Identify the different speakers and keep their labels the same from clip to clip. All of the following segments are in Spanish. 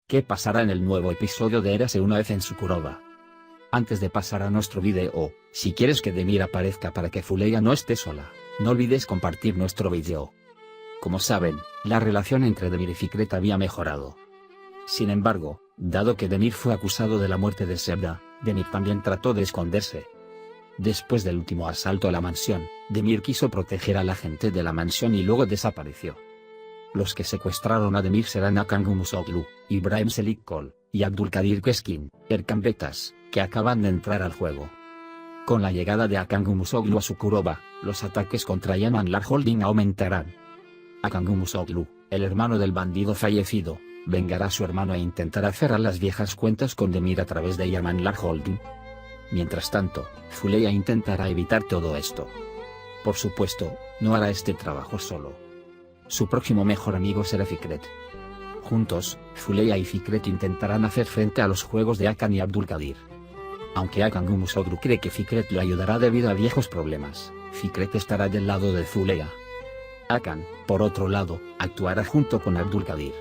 Speaker 1: ¿Qué pasará en el nuevo episodio de Érase una vez en Sukuroba? Antes de pasar a nuestro video, si quieres que Demir aparezca para que Fuleya no esté sola, no olvides compartir nuestro video. Como saben, la relación entre Demir y Fikret había mejorado. Sin embargo, dado que Demir fue acusado de la muerte de Sebda, Demir también trató de esconderse. Después del último asalto a la mansión, Demir quiso proteger a la gente de la mansión y luego desapareció. Los que secuestraron a Demir serán Hakan Gumuzoglu, Ibrahim Selikkol, y Abdulkadir Keskin, Erkan Betas, que acaban de entrar al juego. Con la llegada de Hakan Gumuzoglu a Sukuroba, los ataques contra Yaman Lar Holding aumentarán. Hakan Gumuzoglu, el hermano del bandido fallecido, vengará a su hermano e intentará cerrar las viejas cuentas con Demir a través de Yaman Lar Holding. Mientras tanto, Fuleya intentará evitar todo esto. Por supuesto, no hará este trabajo solo. Su próximo mejor amigo será Fikret. Juntos, Fuleya y Fikret intentarán hacer frente a los juegos de Hakan y Abdulkadir. Aunque Hakan Gumuzoglu cree que Fikret lo ayudará debido a viejos problemas, Fikret estará del lado de Fuleya. Hakan, por otro lado, actuará junto con Abdulkadir.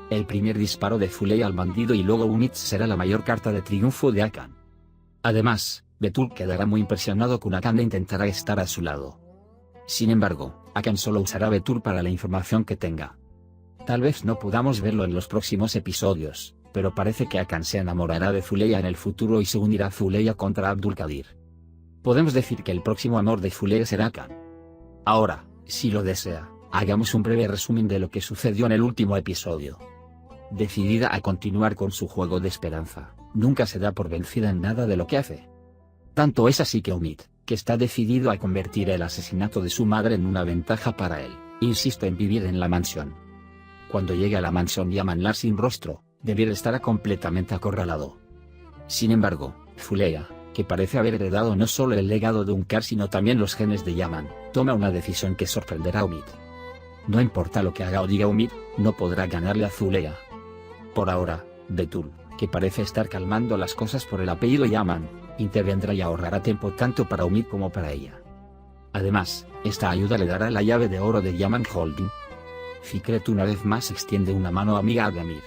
Speaker 1: El primer disparo de Fuleya al bandido y luego Umid será la mayor carta de triunfo de Hakan. Además, Betul quedará muy impresionado con Hakan e intentará estar a su lado. Sin embargo, Hakan solo usará Betul para la información que tenga. Tal vez no podamos verlo en los próximos episodios, pero parece que Hakan se enamorará de Fuleya en el futuro y se unirá a Fuleya contra Abdulkadir. Podemos decir que el próximo amor de Fuleya será Hakan. Ahora, si lo desea, hagamos un breve resumen de lo que sucedió en el último episodio. Decidida a continuar con su juego de esperanza, nunca se da por vencida en nada de lo que hace. Tanto es así que Umid, que está decidido a convertir el asesinato de su madre en una ventaja para él, insiste en vivir en la mansión. Cuando llegue a la mansión Yaman Lar sin rostro, Demir estará completamente acorralado. Sin embargo, Fuleya, que parece haber heredado no solo el legado de Unkar sino también los genes de Yaman, toma una decisión que sorprenderá a Umid. No importa lo que haga o diga Umid, no podrá ganarle a Fuleya. Por ahora, Betul, que parece estar calmando las cosas por el apellido Yaman, intervendrá y ahorrará tiempo tanto para Umid como para ella. Además, esta ayuda le dará la llave de oro de Yaman Holding. Fikret una vez más extiende una mano amiga a Demir.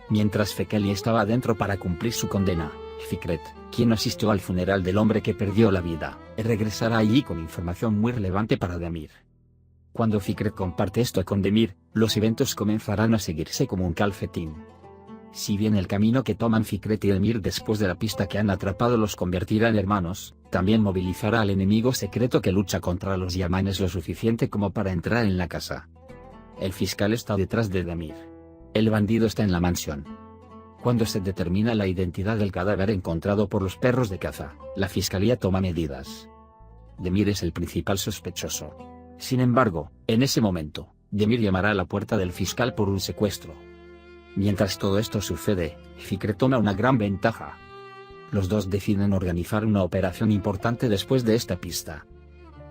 Speaker 1: Mientras Fekeli estaba adentro para cumplir su condena, Fikret, quien asistió al funeral del hombre que perdió la vida, regresará allí con información muy relevante para Demir. Cuando Fikret comparte esto con Demir, los eventos comenzarán a seguirse como un calcetín. Si bien el camino que toman Fikret y Demir después de la pista que han atrapado los convertirá en hermanos, también movilizará al enemigo secreto que lucha contra los Yamanes lo suficiente como para entrar en la casa. El fiscal está detrás de Demir. El bandido está en la mansión. Cuando se determina la identidad del cadáver encontrado por los perros de caza, la fiscalía toma medidas. Demir es el principal sospechoso. Sin embargo, en ese momento, Demir llamará a la puerta del fiscal por un secuestro. Mientras todo esto sucede, Fikret toma una gran ventaja. Los dos deciden organizar una operación importante después de esta pista.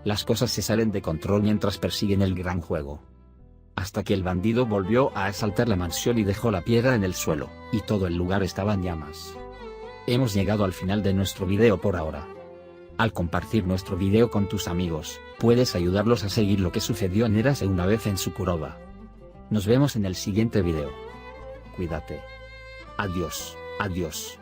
Speaker 1: Las cosas se salen de control mientras persiguen el gran juego. Hasta que el bandido volvió a asaltar la mansión y dejó la piedra en el suelo, y todo el lugar estaba en llamas. Hemos llegado al final de nuestro video por ahora. Al compartir nuestro video con tus amigos, puedes ayudarlos a seguir lo que sucedió en Érase una vez en Sukuroba. Nos vemos en el siguiente video. Cuídate. Adiós, adiós.